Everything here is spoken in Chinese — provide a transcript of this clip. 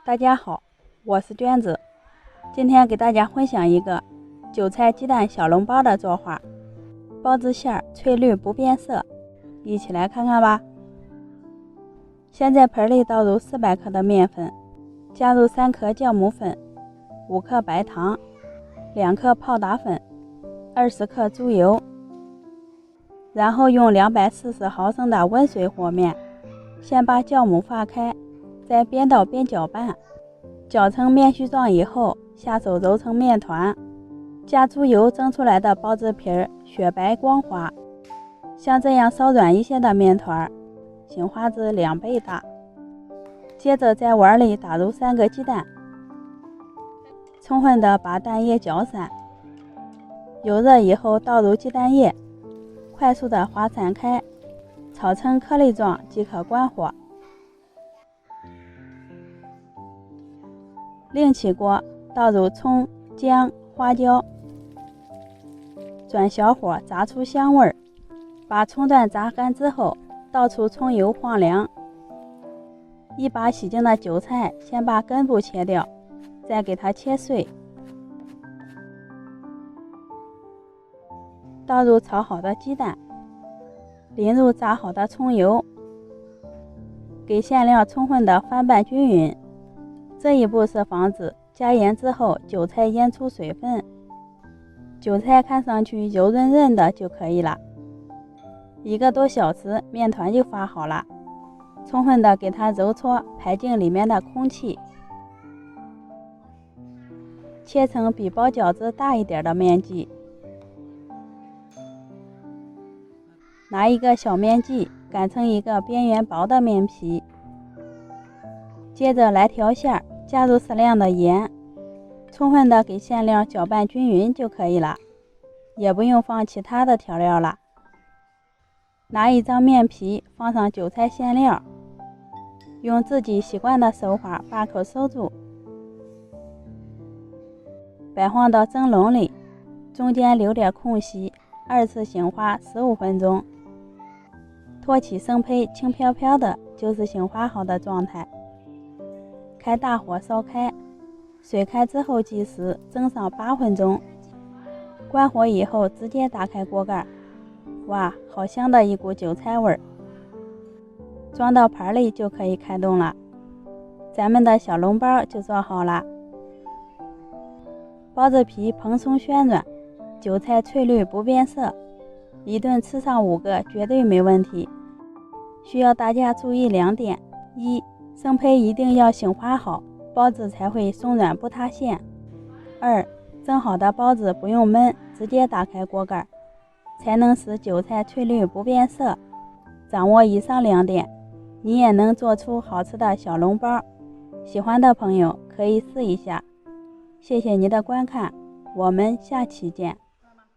大家好，我是娟子，今天给大家分享一个韭菜鸡蛋小笼包的做法，包子馅儿翠绿不变色，一起来看看吧。先在盆里倒入400克的面粉，加入3克酵母粉、5克白糖、2克泡打粉、20克猪油，然后用240毫升的温水和面，先把酵母化开，再边倒边搅拌，搅成面絮状以后，下手揉成面团，加猪油蒸出来的包子皮儿雪白光滑，像这样稍软一些的面团，醒花枝2倍大。接着在碗里打入3个鸡蛋，充分的把蛋液搅散，油热以后倒入鸡蛋液，快速的滑散开，炒成颗粒状即可关火。另起锅倒入葱、姜、花椒，转小火炸出香味儿。把葱段炸干之后，倒出葱油放凉。一把洗净的韭菜，先把根部切掉，再给它切碎。倒入炒好的鸡蛋，淋入炸好的葱油，给馅料充分的翻拌均匀。这一步是防止加盐之后韭菜腌出水分，韭菜看上去油润润的就可以了。1个多小时，面团就发好了，充分的给它揉搓，排净里面的空气。切成比包饺子大一点的面剂，拿一个小面剂擀成一个边缘薄的面皮，接着来调馅，加入适量的盐，充分的给馅料搅拌均匀就可以了，也不用放其他的调料了。拿一张面皮放上韭菜馅料，用自己习惯的手法把口收住，摆放到蒸笼里，中间留点空隙，2次醒花15分钟。托起生胚轻飘飘的，就是醒花好的状态。开大火烧开，水开之后计时，蒸上8分钟。关火以后直接打开锅盖，哇，好香的一股韭菜味儿！装到盘里就可以开动了，咱们的小笼包就做好了。包子皮蓬松暄软，韭菜翠绿不变色，一顿吃上5个绝对没问题。需要大家注意2点：一、生胚一定要醒花好，包子才会松软不塌陷。2、蒸好的包子不用焖，直接打开锅盖，才能使韭菜翠绿不变色。掌握以上2点，你也能做出好吃的小笼包。喜欢的朋友可以试一下。谢谢您的观看，我们下期见。